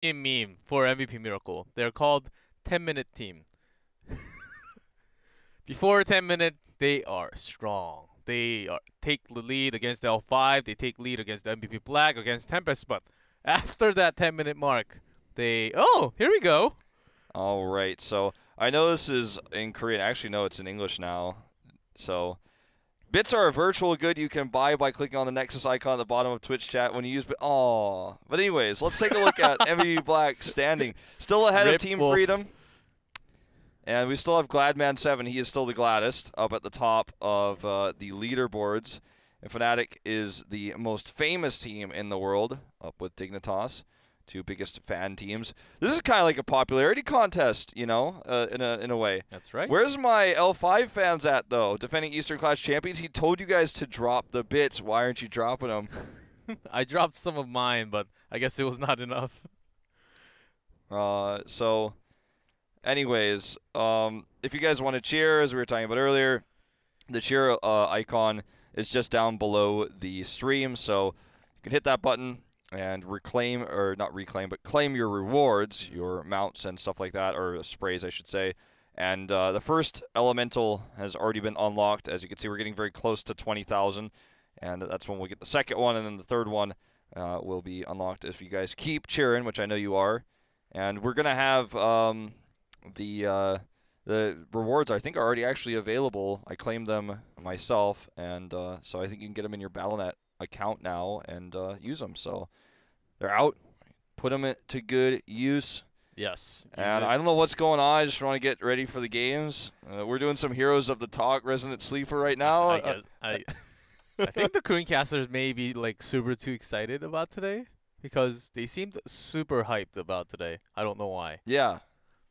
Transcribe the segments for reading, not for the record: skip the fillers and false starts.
a meme for MVP Miracle. They're called 10-minute team. Before 10 minute, they are strong. Take the lead against the L5. They take lead against the MVP Black, against Tempest. But after that 10-minute mark, here we go. All right, so I know this is in Korean. Actually, no, it's in English now. So bits are a virtual good you can buy by clicking on the Nexus icon at the bottom of Twitch chat when you use. But anyways, let's take a look at MVP Black standing. Still ahead of Team Wolf. Freedom. And we still have Gladman7. He is still the gladdest up at the top of the leaderboards. And Fnatic is the most famous team in the world, up with Dignitas, two biggest fan teams. This is kind of like a popularity contest, you know, in a way. That's right. Where's my L5 fans at, though? Defending Eastern Clash champions? He told you guys to drop the bits. Why aren't you dropping them? I dropped some of mine, but I guess it was not enough. Anyways, if you guys want to cheer, as we were talking about earlier, the cheer icon is just down below the stream, so you can hit that button and claim your rewards, your mounts and stuff like that, or sprays, I should say. And the first elemental has already been unlocked. As you can see, we're getting very close to 20,000, and that's when we'll get the second one, and then the third one will be unlocked if you guys keep cheering, which I know you are. And we're gonna have the rewards, I think, are already actually available. I claimed them myself, and so I think you can get them in your Battle.net account now and use them. So they're out. Put them to good use. Yes. And I don't know what's going on. I just want to get ready for the games. We're doing some Heroes of the Talk Resident Sleeper right now. I think the Korean casters may be like super too excited about today because they seemed super hyped about today. I don't know why. Yeah.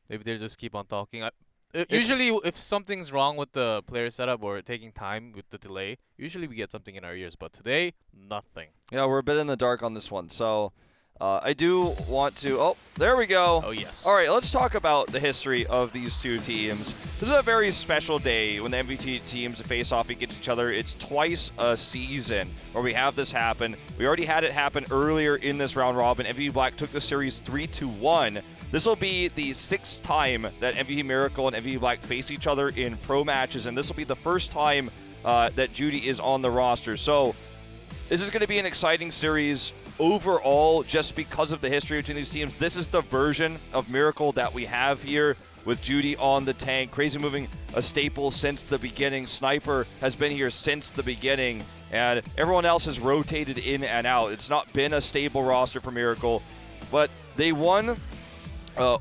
Maybe they just keep on talking. Usually, if something's wrong with the player setup or taking time with the delay, usually we get something in our ears. But today, nothing. Yeah, we're a bit in the dark on this one. So I do want to... Oh, there we go. Oh, yes. All right, let's talk about the history of these two teams. This is a very special day when the MVP teams face off against each other. It's twice a season where we have this happen. We already had it happen earlier in this round robin. MVP Black took the series 3-1. This will be the 6th time that MVP Miracle and MVP Black face each other in pro matches, and this will be the first time that Judy is on the roster. So this is going to be an exciting series overall just because of the history between these teams. This is the version of Miracle that we have here with Judy on the tank. Crazy Moving, a staple since the beginning. Sniper has been here since the beginning, and everyone else has rotated in and out. It's not been a stable roster for Miracle, but they won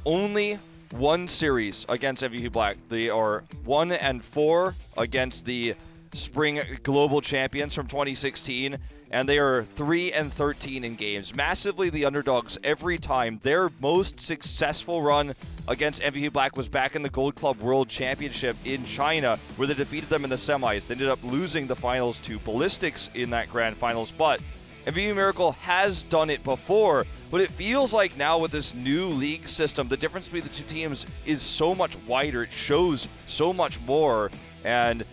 only one series against MVP Black. They are 1-4 against the Spring Global Champions from 2016, and they are 3-13 in games. Massively the underdogs every time. Their most successful run against MVP Black was back in the Gold Club World Championship in China, where they defeated them in the semis. They ended up losing the finals to Ballistics in that grand finals, but MVP Miracle has done it before. But it feels like now with this new league system, the difference between the two teams is so much wider. It shows so much more. And,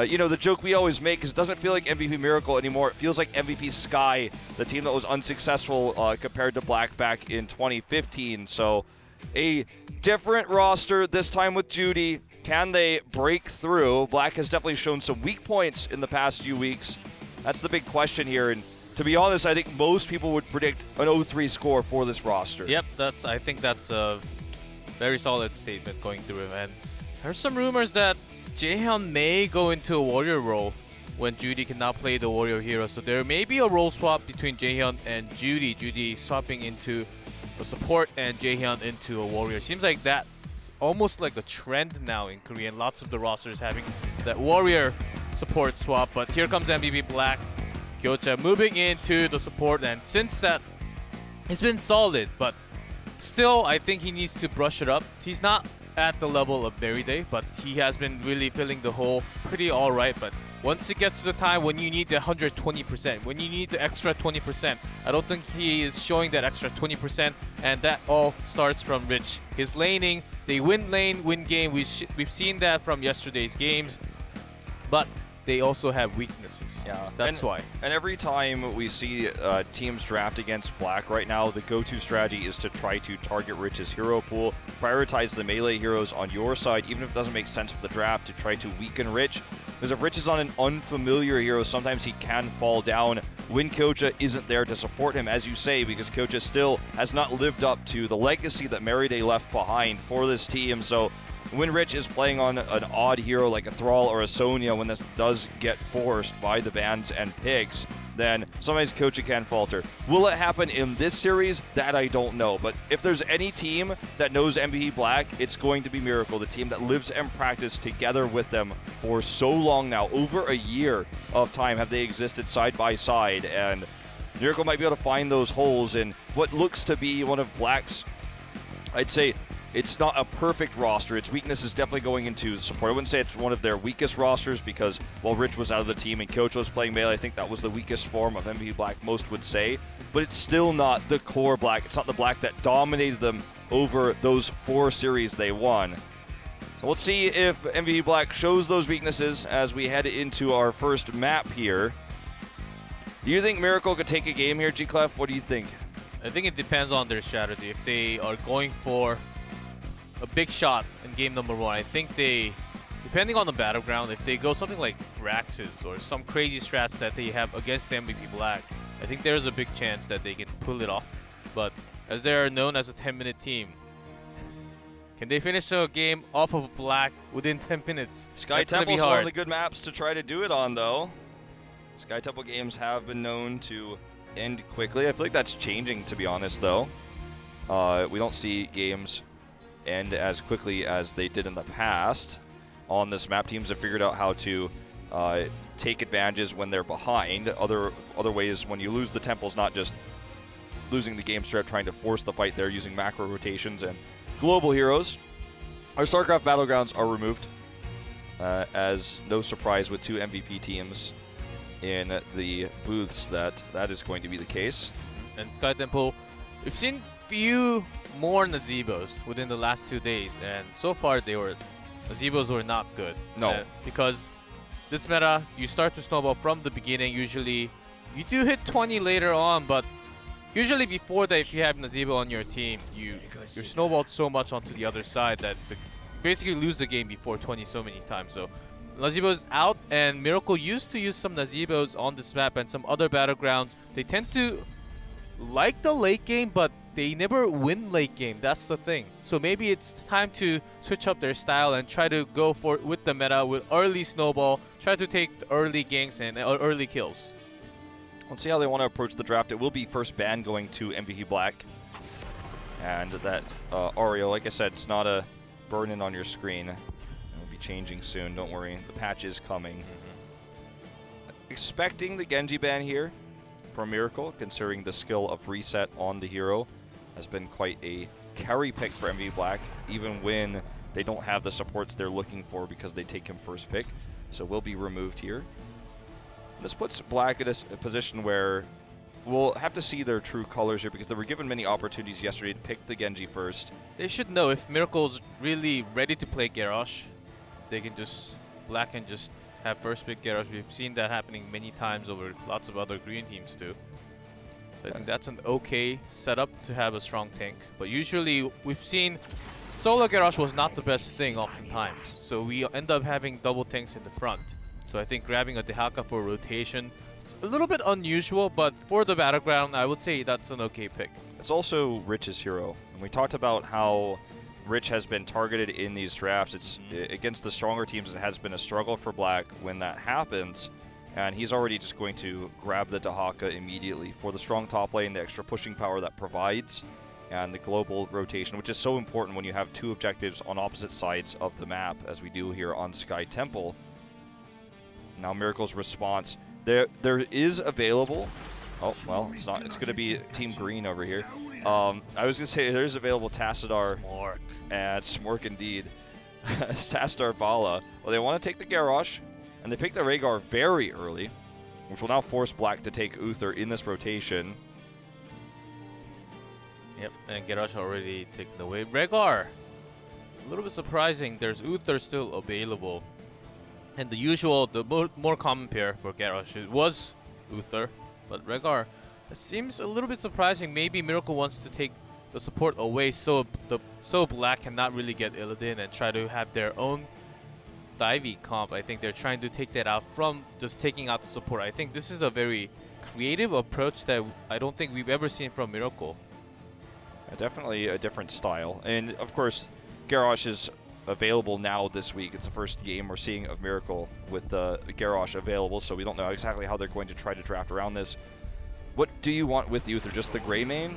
you know, the joke we always make is it doesn't feel like MVP Miracle anymore. It feels like MVP Sky, the team that was unsuccessful compared to Black back in 2015. So a different roster, this time with Judy. Can they break through? Black has definitely shown some weak points in the past few weeks. That's the big question here. And to be honest, I think most people would predict an 0-3 score for this roster. Yep, I think that's a very solid statement going through. And there's some rumors that Jaehyun may go into a warrior role when Judy cannot play the warrior hero. So there may be a role swap between Jaehyun and Judy. Judy swapping into the support and Jaehyun into a warrior. Seems like that's almost like a trend now in Korea. Lots of the rosters having that warrior support swap. But here comes MVP Black. Gyocha moving into the support, and since that, it's been solid, but still, I think he needs to brush it up. He's not at the level of Day, but he has been really filling the hole pretty alright. But once it gets to the time when you need the 120%, when you need the extra 20%, I don't think he is showing that extra 20%, and that all starts from Rich. His laning, they win lane, win game. We've seen that from yesterday's games, but they also have weaknesses. Yeah, That's why. And every time we see teams draft against Black right now, the go-to strategy is to try to target Rich's hero pool, prioritize the melee heroes on your side, even if it doesn't make sense for the draft, to try to weaken Rich. Because if Rich is on an unfamiliar hero, sometimes he can fall down when Kyocha isn't there to support him, as you say, because Kyocha still has not lived up to the legacy that Meride left behind for this team. So when Rich is playing on an odd hero like a Thrall or a Sonya, when this does get forced by the bans and picks, then sometimes Kyocha can falter. Will it happen in this series? That I don't know. But if there's any team that knows MVP Black, it's going to be Miracle, the team that lives and practices together with them for so long now. Over a year of time have they existed side by side, and Miracle might be able to find those holes in what looks to be one of Black's, I'd say, it's not a perfect roster. Its weakness is definitely going into support. I wouldn't say it's one of their weakest rosters because, while Rich was out of the team and Kyocha was playing melee, I think that was the weakest form of MVP Black, most would say. But it's still not the core Black. It's not the Black that dominated them over those 4 series they won. So let's see if MVP Black shows those weaknesses as we head into our first map here. Do you think Miracle could take a game here, G-Clef? What do you think? I think it depends on their strategy. If they are going for a big shot in game number 1, I think they, depending on the battleground, if they go something like Raxus or some crazy strats that they have against MVP Black, I think there's a big chance that they can pull it off. But as they are known as a 10-minute team, can they finish a game off of Black within 10 minutes? Sky Temple's one of the good maps to try to do it on, though. Sky Temple games have been known to end quickly. I feel like that's changing, to be honest, though. We don't see games end as quickly as they did in the past on this map. Teams have figured out how to take advantages when they're behind. Other ways, when you lose the temples, not just losing the game straight, trying to force the fight there using macro rotations and global heroes. Our StarCraft Battlegrounds are removed, as no surprise with 2 MVP teams in the booths that is going to be the case. And Sky Temple, we've seen few more Nazebos within the last 2 days, and so far Nazebos were not good. No. Because this meta, you start to snowball from the beginning. Usually, you do hit 20 later on, but usually before that, if you have Nazebo on your team, you're snowballed so much onto the other side that you basically lose the game before 20 so many times. So Nazebo's out, and Miracle used to use some Nazebos on this map and some other battlegrounds. They tend to like the late game, but they never win late game. That's the thing. So maybe it's time to switch up their style and try to go for with the meta with early snowball, try to take the early ganks and early kills. Let's see how they want to approach the draft. It will be first ban going to MVP Black. And that Ario, like I said, it's not a burn-in on your screen. It'll be changing soon, don't worry. The patch is coming. Expecting the Genji ban here from Miracle, considering the skill of reset on the hero has been quite a carry pick for MVP Black, even when they don't have the supports they're looking for because they take him first pick. So will be removed here. This puts Black in a position where we'll have to see their true colors here because they were given many opportunities yesterday to pick the Genji first. They should know if Miracle's really ready to play Garrosh, they can just, Black can just have first pick Garrosh. We've seen that happening many times over lots of other green teams too. So I think that's an okay setup to have a strong tank. But usually we've seen solo Garrosh was not the best thing oftentimes. So we end up having double tanks in the front. So I think grabbing a Dehaka for rotation, it's a little bit unusual, but for the battleground, I would say that's an okay pick. It's also Rich's hero. And we talked about how Rich has been targeted in these drafts. It's against the stronger teams, it has been a struggle for Black when that happens. And he's already just going to grab the Dehaka immediately for the strong top lane, the extra pushing power that provides, and the global rotation, which is so important when you have 2 objectives on opposite sides of the map, as we do here on Sky Temple. Now Miracle's response. There is available. Oh, well, it's not. It's going to be Team Green over here. I was going to say there's available Tassadar. Smork. And Smork indeed. Tassadar Vala. Well, they want to take the Garrosh, and they pick the Rhaegar very early, which will now force Black to take Uther in this rotation. Yep, and Garrosh already taken away. Rhaegar, a little bit surprising. There's Uther still available. And the usual, the more common pair for Garrosh was Uther, but Rehgar, it seems a little bit surprising. Maybe Miracle wants to take the support away so Black cannot really get Illidan and try to have their own divey comp. I think they're trying to take that out from just taking out the support. I think this is a very creative approach that I don't think we've ever seen from Miracle. Definitely a different style. And of course, Garrosh is available now this week. It's the first game we're seeing of Miracle with Garrosh available, so we don't know exactly how they're going to try to draft around this. What do you want with Uther? Just the Greymane?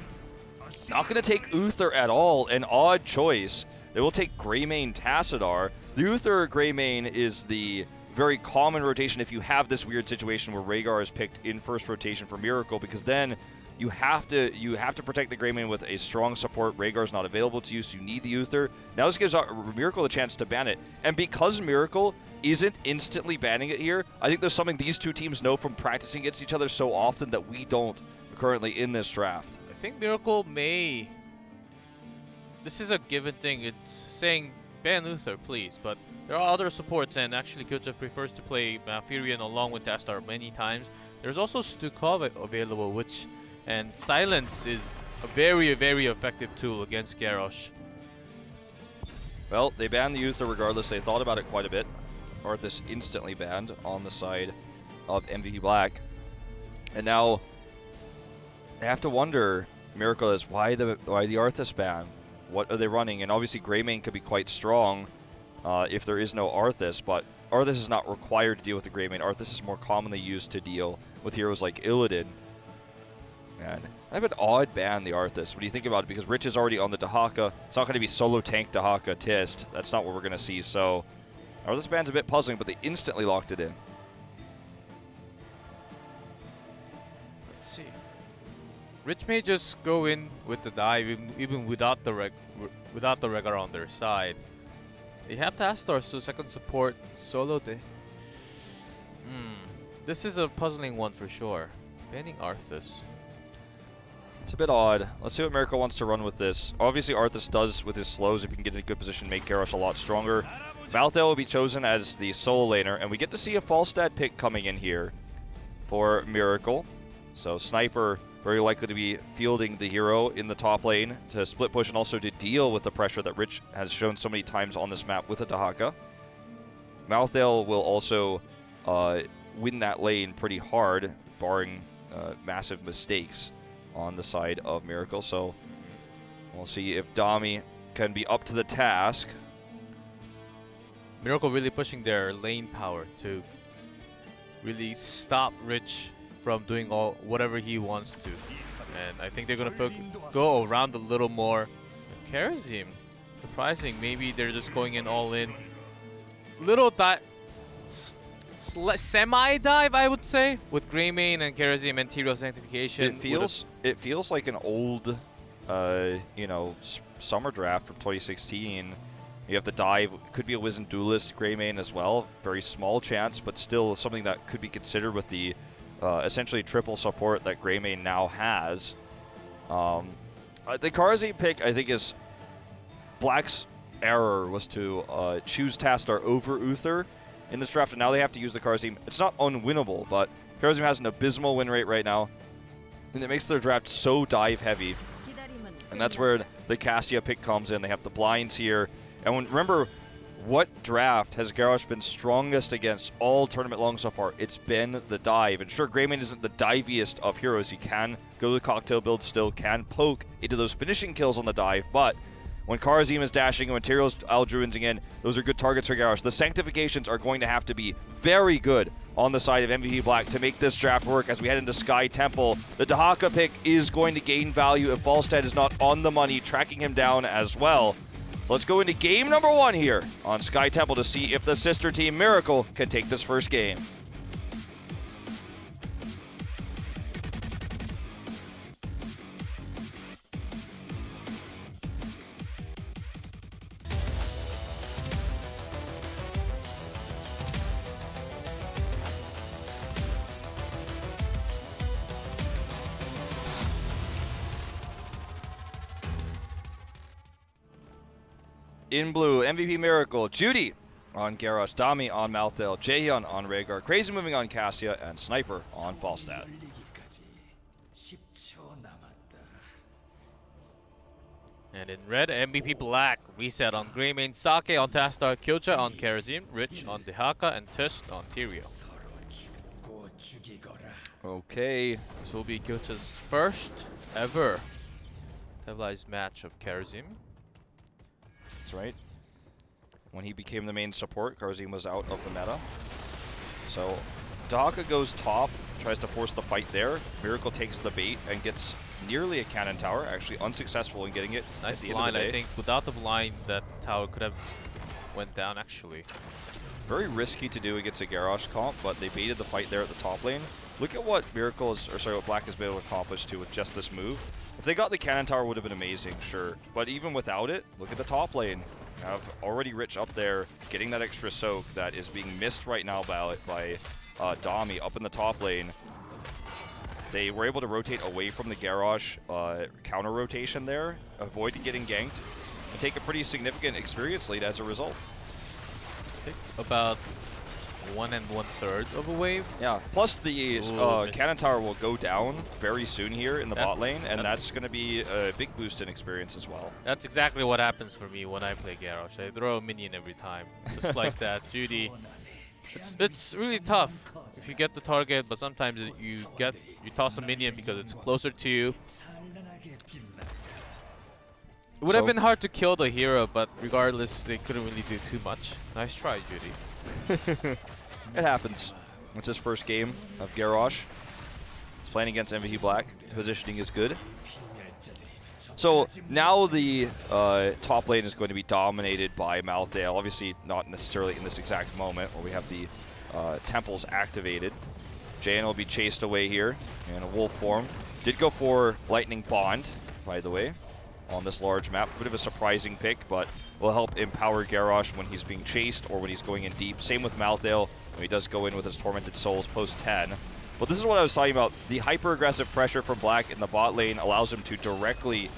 Not going to take Uther at all. An odd choice. They will take Greymane Tassadar. The Uther Greymane is the very common rotation if you have this weird situation where Rehgar is picked in first rotation for Miracle, because then you have to protect the Greymane with a strong support. Rehgar's not available to you, so you need the Uther. Now this gives Miracle a chance to ban it. And because Miracle isn't instantly banning it here, I think there's something these two teams know from practicing against each other so often that we don't currently in this draft. I think Miracle may... This is a given thing. It's saying ban Uther, please, but there are other supports, and actually Kyoto prefers to play Malfurion along with Tassadar many times. There's also Stukov available, which... And Silence is a very, very effective tool against Garrosh. Well, they banned the Uther regardless. They thought about it quite a bit. Arthas instantly banned on the side of MVP Black. And now they have to wonder, Miracle, is why the Arthas ban? What are they running? And obviously Greymane could be quite strong if there is no Arthas, but Arthas is not required to deal with the Greymane. Arthas is more commonly used to deal with heroes like Illidan. And I have an odd ban, the Arthas, when you think about it, because Rich is already on the Dahaka. It's not going to be solo tank Dahaka Tist. That's not what we're going to see. So Arthas ban's a bit puzzling, but they instantly locked it in. Let's see. Rich may just go in with the dive even without the Rehgar on their side. They have Tassadar, so second support solo. This is a puzzling one for sure. Banning Arthas. It's a bit odd. Let's see what Miracle wants to run with this. Obviously, Arthas does, with his slows, if he can get in a good position, make Garrosh a lot stronger. Malthael will be chosen as the solo laner, and we get to see a Falstad pick coming in here for Miracle. So Sniper very likely to be fielding the hero in the top lane to split push and also to deal with the pressure that Rich has shown so many times on this map with a Dahaka. Malthael will also win that lane pretty hard, barring massive mistakes on the side of Miracle. So we'll see if Dami can be up to the task. Miracle really pushing their lane power to really stop Rich from doing whatever he wants to. And I think they're going to go around a little more. Karazim, surprising. Maybe they're just going in all in. Little semi-dive, I would say, with Greymane and Karazim and Tyrael Sanctification. It feels like an old, you know, summer draft from 2016. You have the dive, could be a Wizened Duelist Greymane as well. Very small chance, but still something that could be considered with the essentially triple support that Greymane now has. The Karazim pick, I think, is Black's error was to choose Tassadar over Uther in this draft, and now they have to use the Karazim. It's not unwinnable, but Karazim has an abysmal win rate right now, and it makes their draft so dive heavy. And that's where the Cassia pick comes in. They have the blinds here. And remember, what draft has Garrosh been strongest against all tournament long so far? It's been the dive. And sure, Greymane isn't the diviest of heroes. He can go to the cocktail build still, can poke into those finishing kills on the dive, but when Karazim is dashing and when Tyrael's Aldruinsing in, those are good targets for Garrosh. The Sanctifications are going to have to be very good on the side of MVP Black to make this draft work as we head into Sky Temple. The Dahaka pick is going to gain value if Falstad is not on the money, tracking him down as well. So let's go into game number 1 here on Sky Temple to see if the sister team Miracle can take this first game. In blue, MVP Miracle. Judy on Garrosh, Dami on Malthael, Jaehyun on Rhaegar, Crazy moving on Cassia, and Sniper on Falstad. And in red, MVP Black reset on Greymane, Sake on Tastar, Kyocha on Karazim, Rich on Dehaka, and Tust on Tyrael. Okay. This will be Kyocha's first ever televised match of Karazim. That's right. When he became the main support, Karazim was out of the meta. So Dehaka goes top, tries to force the fight there. Miracle takes the bait and gets nearly a cannon tower, actually unsuccessful in getting it. Nice blind, I think. Without the blind, that tower could have went down, actually. Very risky to do against a Garrosh comp, but they baited the fight there at the top lane. Look at what what Black has been able to accomplish too with just this move. If they got the cannon tower, would have been amazing, sure. But even without it, look at the top lane. You have already Rich up there, getting that extra soak that is being missed right now by Dami up in the top lane. They were able to rotate away from the Garrosh counter rotation there, avoid getting ganked, and take a pretty significant experience lead as a result. I think about 1 1/3 of a wave. Yeah, plus the cannon tower will go down very soon here in the bot lane, and that's going to be a big boost in experience as well. That's exactly what happens for me when I play Garrosh. I throw a minion every time, just like that. Judy, it's really tough if you get the target, but sometimes you toss a minion because it's closer to you. It would have been hard to kill the hero, but regardless, they couldn't really do too much. Nice try, Judy. It happens. It's his first game of Garrosh. He's playing against MVP Black. The positioning is good. So now the top lane is going to be dominated by Malthael. Obviously not necessarily in this exact moment where we have the temples activated. Jaehyun will be chased away here in a wolf form. Did go for Lightning Bond, by the way, on this large map. A bit of a surprising pick, but will help empower Garrosh when he's being chased or when he's going in deep. Same with Malthael when he does go in with his Tormented Souls post 10. But this is what I was talking about. The hyper-aggressive pressure from Black in the bot lane allows him to directly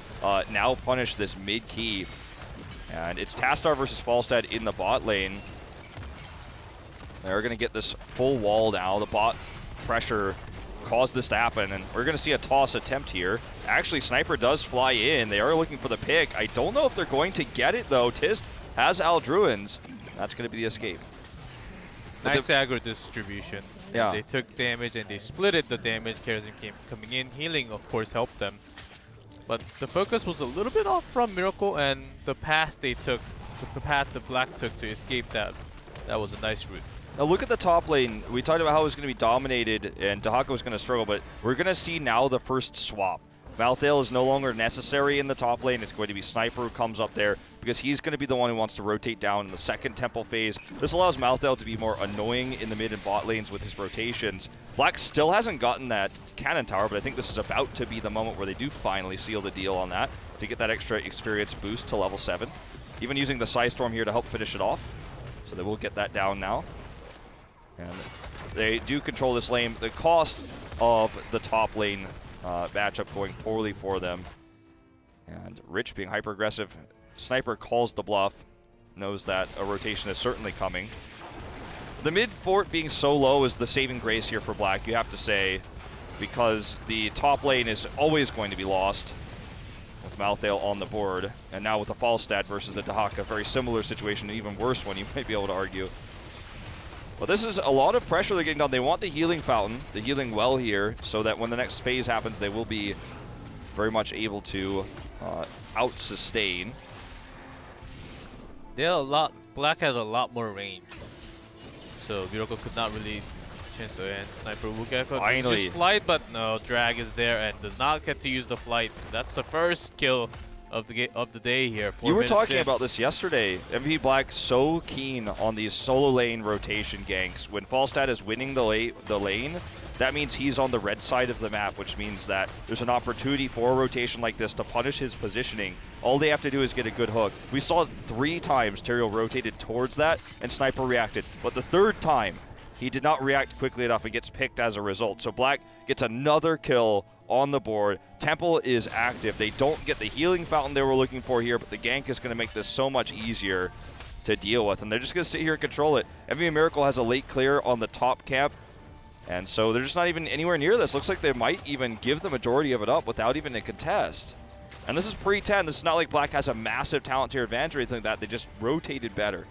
now punish this mid-key. And it's Tastar versus Falstad in the bot lane. They're going to get this full wall now. The bot pressure caused this to happen, and we're going to see a toss attempt here. Actually, Sniper does fly in. They are looking for the pick. I don't know if they're going to get it, though. Tist has Aldruins. That's going to be the escape. Nice aggro distribution. Yeah. They took damage and they split it, the damage. Karazim came coming in. Healing, of course, helped them. But the focus was a little bit off from Miracle, and the path they took, the path the Black took to escape that was a nice route. Now look at the top lane. We talked about how it was going to be dominated and Dehaka was going to struggle, but we're going to see now the first swap. Malthael is no longer necessary in the top lane. It's going to be Sniper who comes up there because he's going to be the one who wants to rotate down in the second temple phase. This allows Malthael to be more annoying in the mid and bot lanes with his rotations. Black still hasn't gotten that cannon tower, but I think this is about to be the moment where they do finally seal the deal on that to get that extra experience boost to level 7. Even using the Psystorm here to help finish it off. So they will get that down now. And they do control this lane. The cost of the top lane matchup going poorly for them. And Rich being hyper-aggressive. Sniper calls the bluff. Knows that a rotation is certainly coming. The mid fort being so low is the saving grace here for Black, you have to say. Because the top lane is always going to be lost with Malthael on the board. And now with the Falstad versus the Dehaka, very similar situation, an even worse one, you might be able to argue. Well, this is a lot of pressure they're getting done. They want the healing fountain, the healing well here, so that when the next phase happens, they will be very much able to out-sustain. Black has a lot more range, so Miracle could not really chance to end. Sniper will get finally use flight, but no, Drag is there and does not get to use the flight. That's the first kill of the day here. You were talking about this yesterday. MVP Black so keen on these solo lane rotation ganks. When Falstad is winning the lane, that means he's on the red side of the map, which means that there's an opportunity for a rotation like this to punish his positioning. All they have to do is get a good hook. We saw 3 times Tyrael rotated towards that, and Sniper reacted. But the 3rd time, he did not react quickly enough and gets picked as a result. So Black gets another kill on the board. Temple is active. They don't get the healing fountain they were looking for here, but the gank is going to make this so much easier to deal with, and they're just going to sit here and control it. MVP Miracle has a late clear on the top camp, and so they're just not even anywhere near this. Looks like they might even give the majority of it up without even a contest. And this is pre-10. This is not like Black has a massive talent tier advantage or anything like that. They just rotated better.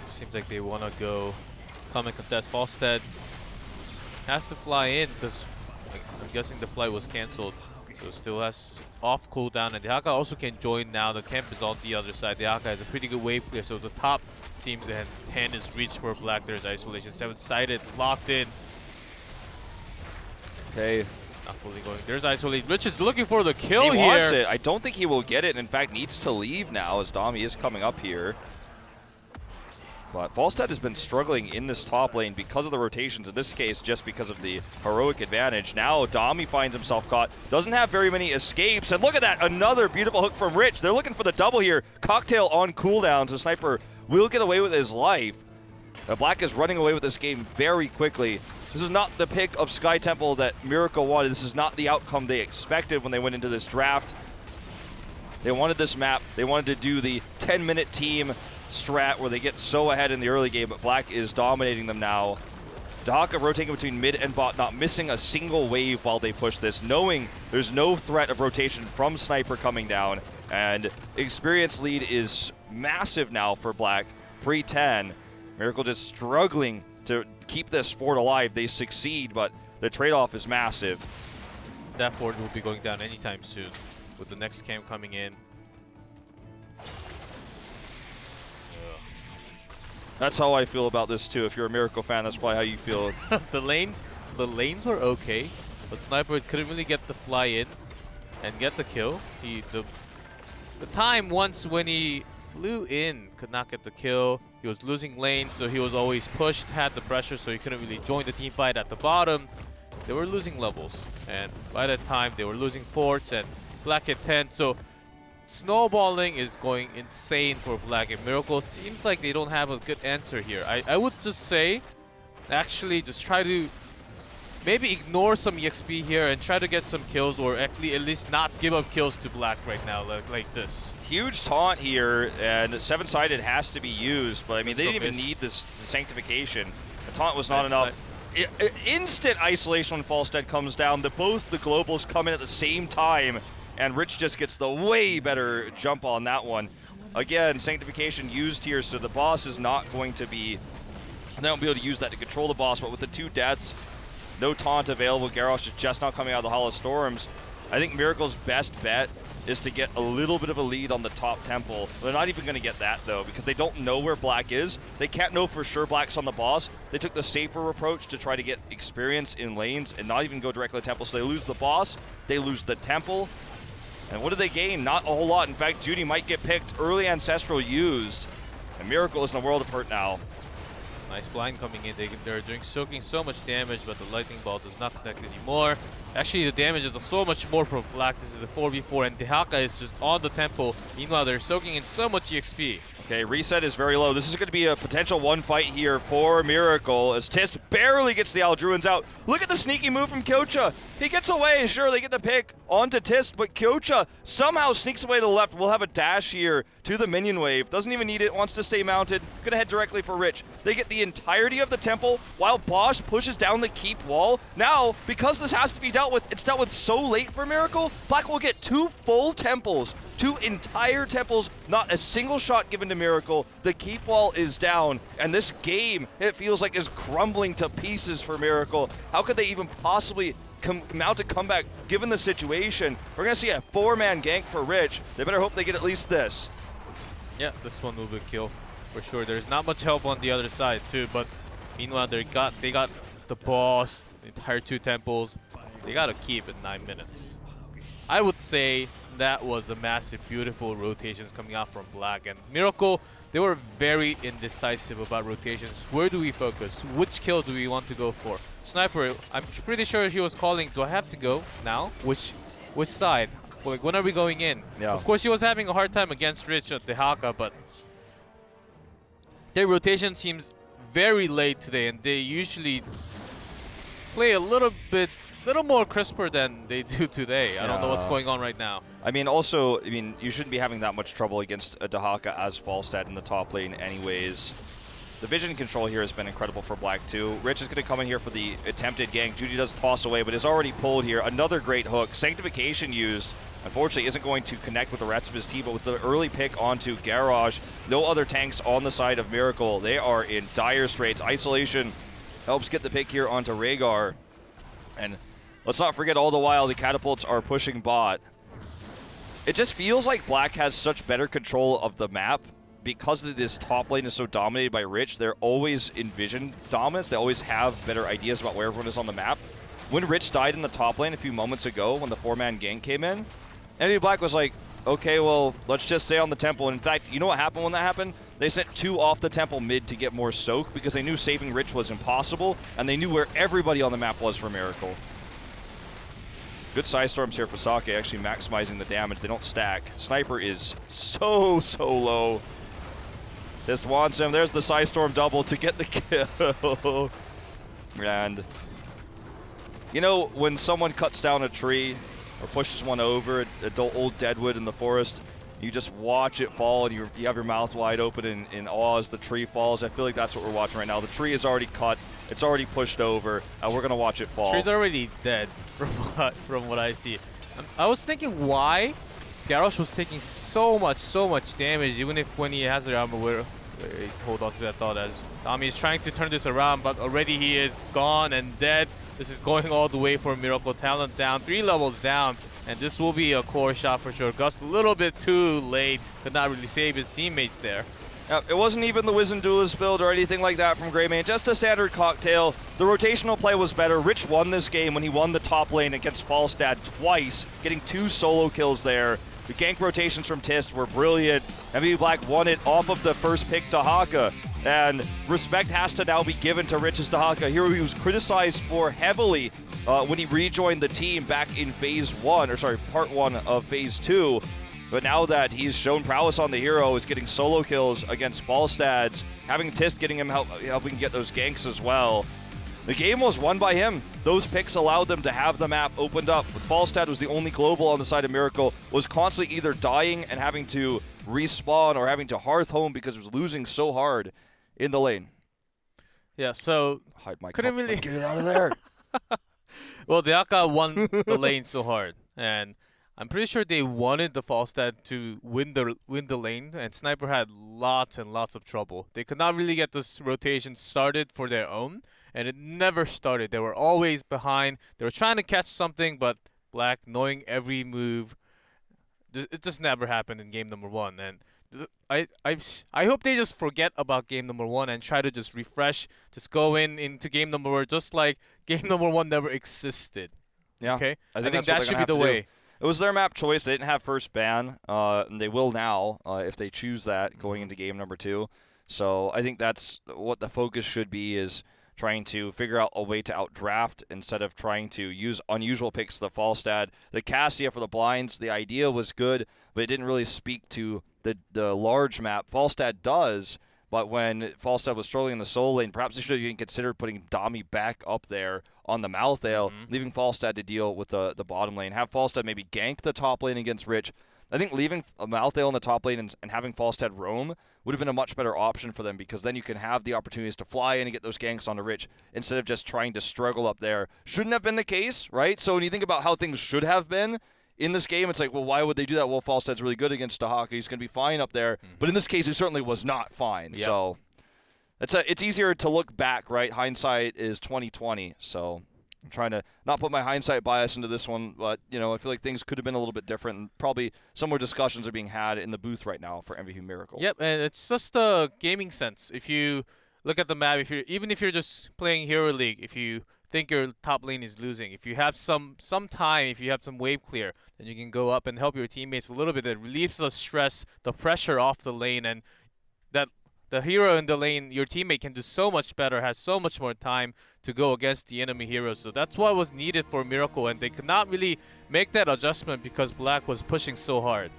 Seems like they want to go come and contest. Falstead has to fly in because I'm guessing the flight was cancelled. So still has off cooldown, and Dehaka also can join now. The camp is on the other side. Dehaka has a pretty good wave clear, so the top seems and 10 is reached for Black. There's isolation, 7-sided, locked in. Okay. Not fully going. There's isolation. Rich is looking for the kill here. He wants it. I don't think he will get it, and in fact needs to leave now as Dami is coming up here. But Falstad has been struggling in this top lane because of the rotations, in this case just because of the heroic advantage. Now Dami finds himself caught, doesn't have very many escapes, and look at that, another beautiful hook from Rich. They're looking for the double here. Cocktail on cooldown, so Sniper will get away with his life. Black is running away with this game very quickly. This is not the pick of Sky Temple that Miracle wanted. This is not the outcome they expected when they went into this draft. They wanted this map. They wanted to do the 10-minute team strat where they get so ahead in the early game, but Black is dominating them now. Dehaka rotating between mid and bot, not missing a single wave while they push this, knowing there's no threat of rotation from Sniper coming down, and experience lead is massive now for Black, pre-10. Miracle just struggling to keep this fort alive. They succeed, but the trade-off is massive. That fort will be going down anytime soon with the next camp coming in. That's how I feel about this too. If you're a Miracle fan, that's probably how you feel. the lanes were okay, but Sniper couldn't really get the fly in and get the kill. The time once when he flew in could not get the kill. He was losing lane, so he was always pushed, had the pressure, so he couldn't really join the team fight at the bottom. They were losing levels, and by that time they were losing forts, and Black hit 10, so snowballing is going insane for Black, and Miracle seems like they don't have a good answer here. I would just say, actually, just try to maybe ignore some EXP here and try to get some kills, or at least not give up kills to Black right now, like this. Huge taunt here, and 7-sided has to be used, but I mean, they didn't even need this sanctification. The taunt was not enough. Instant isolation when Falstead comes down. Both the globals come in at the same time, and Rich just gets the way better jump on that one. Again, sanctification used here, so the boss is not going to be, they won't be able to use that to control the boss, but with the 2 deaths, no taunt available, Garrosh is just not coming out of the Hall of Storms. I think Miracle's best bet is to get a little bit of a lead on the top temple. They're not even going to get that, though, because they don't know where Black is. They can't know for sure Black's on the boss. They took the safer approach to try to get experience in lanes and not even go directly to temple. So they lose the boss, they lose the temple. And what do they gain? Not a whole lot. In fact, Judy might get picked. Early Ancestral used. And Miracle is in a world of hurt now. Nice blind coming in. They're doing soaking so much damage, but the lightning ball does not connect anymore. Actually, the damage is so much more from Black. This is a 4v4, and Dehaka is just on the temple. Meanwhile, they're soaking in so much EXP. Okay, reset is very low. This is going to be a potential one fight here for Miracle as Tist barely gets the Aldruins out. Look at the sneaky move from Kyocha. He gets away. Sure, they get the pick onto Tist, but Kyocha somehow sneaks away to the left. We'll have a dash here to the minion wave. Doesn't even need it, wants to stay mounted. Gonna head directly for Rich. They get the entirety of the temple while Bosch pushes down the keep wall. Now, because this has to be dealt with, it's dealt with so late for Miracle, Black will get 2 full temples. 2 entire temples, not a single shot given to Miracle. The keep wall is down, and this game, it feels like, is crumbling to pieces for Miracle. How could they even possibly mount a comeback given the situation? We're going to see a 4-man gank for Rich. They better hope they get at least this. Yeah, this one will be a kill for sure. There's not much help on the other side too, but meanwhile they got the boss, the entire 2 temples. They got to keep in 9 minutes. I would say that was a massive, beautiful rotations coming out from Black. And Miracle, they were very indecisive about rotations. Where do we focus? Which kill do we want to go for? Sniper, I'm pretty sure he was calling, do I have to go now? Which side? Like, when are we going in? Yeah. Of course, he was having a hard time against Rich at Dehaka, but their rotation seems very late today, and they usually play a little more crisper than they do today. I don't know what's going on right now. I mean, also, I mean, you shouldn't be having that much trouble against a Dahaka as Falstad in the top lane anyways. The vision control here has been incredible for Black too. Rich is going to come in here for the attempted gank. Judy does toss away, but is already pulled here. Another great hook. Sanctification used. Unfortunately, isn't going to connect with the rest of his team, but with the early pick onto Garage, no other tanks on the side of Miracle. They are in dire straits. Isolation helps get the pick here onto Rhaegar. And let's not forget, all the while, the catapults are pushing bot. It just feels like Black has such better control of the map. Because this top lane is so dominated by Rich, they're always in vision dominance. They always have better ideas about where everyone is on the map. When Rich died in the top lane a few moments ago, when the 4-man gank came in, Envy Black was like, okay, well, let's just stay on the temple. And in fact, you know what happened when that happened? They sent 2 off the temple mid to get more soak because they knew saving Rich was impossible, and they knew where everybody on the map was for Miracle. Good side storms here for Sake, actually maximizing the damage. They don't stack. Sniper is so low. Just wants him. There's the Psy Storm double to get the kill. And, you know, when someone cuts down a tree or pushes one over, an old deadwood in the forest, you just watch it fall and you have your mouth wide open in awe as the tree falls. I feel like that's what we're watching right now. The tree is already cut. It's already pushed over. And we're going to watch it fall. Tree's already dead from what I see. I was thinking why Garrosh was taking so much damage, even if when he has the armor. Wait, hold on to that thought, as Nami is trying to turn this around, but already he is gone and dead. This is going all the way for Miracle. Talent down, 3 levels down, and this will be a core shot for sure. Gust a little bit too late, could not really save his teammates there. It wasn't even the Wizened Duelist build or anything like that from Greymane, just a standard cocktail. The rotational play was better. Rich won this game when he won the top lane against Falstad twice, getting 2 solo kills there. The gank rotations from Tist were brilliant. Envy Black won it off of the first pick Dahaka. And respect has to now be given to Rich's Dahaka. Here he was criticized for heavily when he rejoined the team back in part 1 of phase 2. But now that he's shown prowess on the hero, is getting solo kills against Falstads, having Tist getting him helping get those ganks as well. The game was won by him. Those picks allowed them to have the map opened up. Falstad was the only global on the side of Miracle, was constantly either dying and having to respawn or having to hearth home because it was losing so hard in the lane. Yeah, so hide my couldn't cup. really Get it out of there. Well, Dahaka won the lane so hard, and I'm pretty sure they wanted the Falstad to win the lane, and Sniper had lots and lots of trouble. They could not really get this rotation started for their own, and it never started. They were always behind. They were trying to catch something, but Black, knowing every move, it just never happened in game number 1. And I hope they just forget about game number 1 and try to just refresh, just go into game number 1 just like game number 1 never existed. Yeah, okay, I think that should be the way. It was their map choice. They didn't have first ban, and they will now if they choose that going into game number 2. So I think that's what the focus should be, is trying to figure out a way to outdraft instead of trying to use unusual picks. The Falstad, the Cassia for the blinds, the idea was good, but it didn't really speak to the large map. Falstad does, but when Falstad was strolling in the soul lane, perhaps they should have even considered putting Dami back up there on the Malthael, leaving Falstad to deal with the bottom lane. Have Falstad maybe gank the top lane against Rich. I think leaving Malthael in the top lane and having Falstad roam would have been a much better option for them, because then you can have the opportunities to fly in and get those ganks onto Rich instead of just trying to struggle up there. Shouldn't have been the case, right? So when you think about how things should have been in this game, it's like, well, why would they do that? Well, Falstad's really good against Dahaka. He's going to be fine up there. But in this case, he certainly was not fine. Yep. So it's easier to look back, right? Hindsight is 20/20. So I'm trying to not put my hindsight bias into this one, but, you know, I feel like things could have been a little bit different, and probably some more discussions are being had in the booth right now for MVP Miracle. Yep, and it's just a gaming sense. If you look at the map, even if you're just playing Hero League, if you think your top lane is losing, if you have some time, if you have some wave clear, then you can go up and help your teammates a little bit. It relieves the stress, the pressure off the lane, and that the hero in the lane, your teammate can do so much better, has so much more time to go against the enemy hero. So that's what was needed for Miracle, and they could not really make that adjustment because Black was pushing so hard.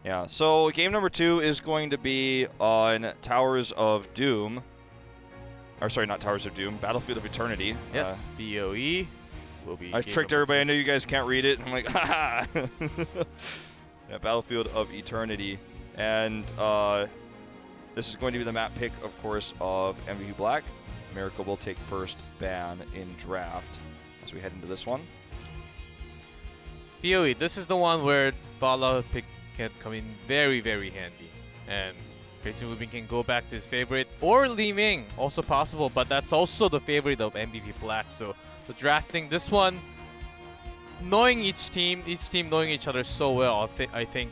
Yeah, so game number 2 is going to be on Towers of Doom. Or sorry, not Towers of Doom, Battlefield of Eternity. Yes, BOE will be. I tricked everybody. I know you guys can't read it. I'm like, haha. Yeah, Battlefield of Eternity. And this is going to be the map pick, of course, of MVP Black. Miracle will take first ban in draft as we head into this one. PoE, this is the one where Vala pick can come in very, very handy. And Crazy Moving can go back to his favorite, or Li Ming, also possible, but that's also the favorite of MVP Black. So the drafting this one, knowing each team knowing each other so well, I think.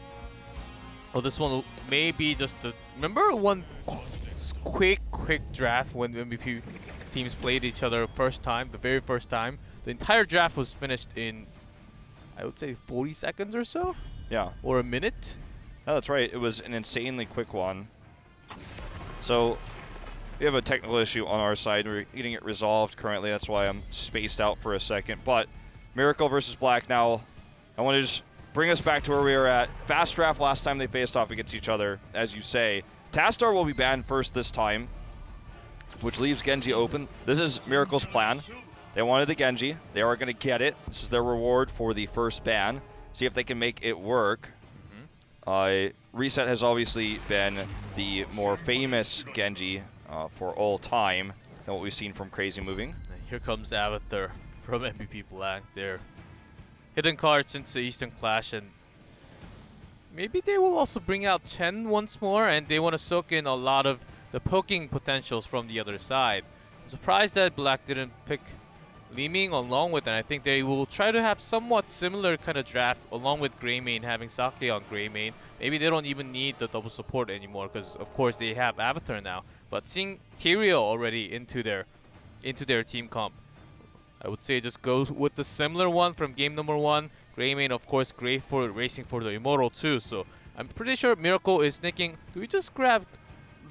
Well, this one may be just the. Remember one quick draft when MVP teams played each other the very first time? The entire draft was finished in, I would say, 40 seconds or so? Yeah. Or a minute? No, that's right. It was an insanely quick one. So we have a technical issue on our side. We're getting it resolved currently. That's why I'm spaced out for a second. But Miracle versus Black now. I want to just bring us back to where we were at. Fast draft last time they faced off against each other, as you say. Tastar will be banned first this time, which leaves Genji open. This is Miracle's plan. They wanted the Genji. They are going to get it. This is their reward for the first ban. See if they can make it work. Reset has obviously been the more famous Genji for all time than what we've seen from Crazy Moving. Here comes Avatar from MVP Black. Their hidden card since the Eastern Clash, and maybe they will also bring out Chen once more, and they want to soak in a lot of the poking potentials from the other side. I'm surprised that Black didn't pick Li Ming along with it. I think they will try to have somewhat similar kind of draft along with Greymane, having Sake on Greymane. Maybe they don't even need the double support anymore because of course they have Avatar now. But seeing Tyrael already into their team comp, I would say just go with the similar one from game number 1. Greymane, of course, great for racing for the Immortal too. So I'm pretty sure Miracle is thinking, do we just grab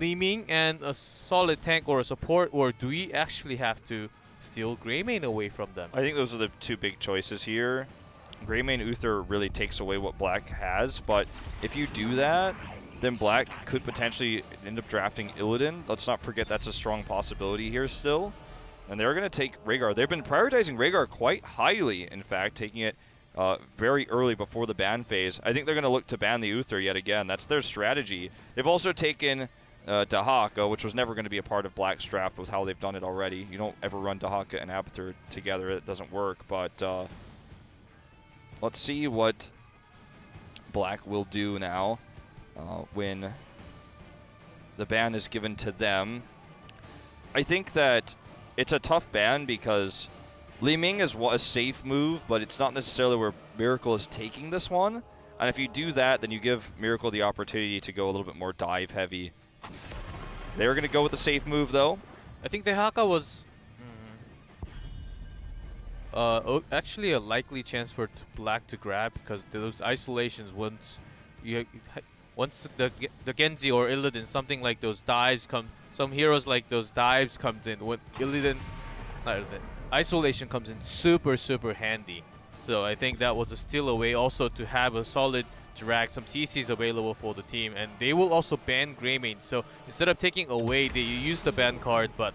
Li Ming and a solid tank or a support, or do we actually have to steal Greymane away from them? I think those are the two big choices here. Greymane Uther really takes away what Black has, but if you do that, then Black could potentially end up drafting Illidan. Let's not forget that's a strong possibility here still. And they're going to take Rhaegar. They've been prioritizing Rhaegar quite highly, in fact, taking it very early before the ban phase. I think they're going to look to ban the Uther yet again. That's their strategy. They've also taken Dahaka, which was never going to be a part of Black's draft with how they've done it already. You don't ever run Dahaka and Abathur together. It doesn't work. But let's see what Black will do now when the ban is given to them. I think that it's a tough ban because Li Ming is a safe move, but it's not necessarily where Miracle is taking this one. And if you do that, then you give Miracle the opportunity to go a little bit more dive heavy. They're going to go with the safe move, though. I think the Haka was actually a likely chance for Black to grab, because those isolations, once the Genji or Illidan, something like those dives come, some heroes like those dives comes in, when isolation comes in super handy. So I think that was a steal away also to have a solid drag, some CCs available for the team, and they will also ban Greymane. So instead of taking away, they use the ban card, but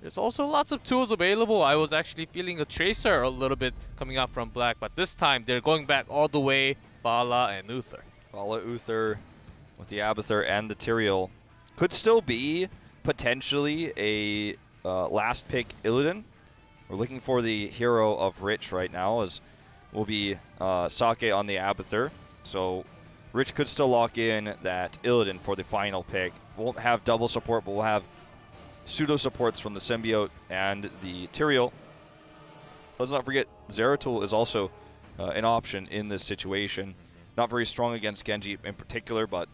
there's also lots of tools available. I was actually feeling a Tracer a little bit coming out from Black, but this time they're going back all the way, Vala and Uther. Vala, Uther with the Abathur and the Tyrael. Could still be potentially a last pick Illidan. We're looking for the hero of Rich right now, as will be Sake on the Abathur. So Rich could still lock in that Illidan for the final pick. Won't have double support, but we'll have pseudo supports from the Symbiote and the Tyrael. Let's not forget Zeratul is also an option in this situation. Not very strong against Genji in particular, but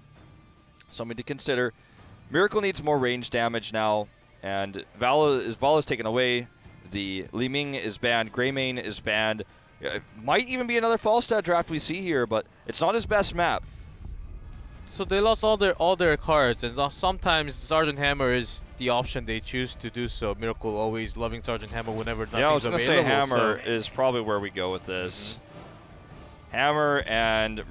something to consider. Miracle needs more range damage now, and Vala's taken away. The Li Ming is banned. Greymane is banned. It might even be another Falstad draft we see here, but it's not his best map. So they lost all their cards, and sometimes Sergeant Hammer is the option they choose to do so. Miracle always loving Sergeant Hammer whenever nothing's available. Yeah, I was going to say Hammer is probably where we go with this. Hammer and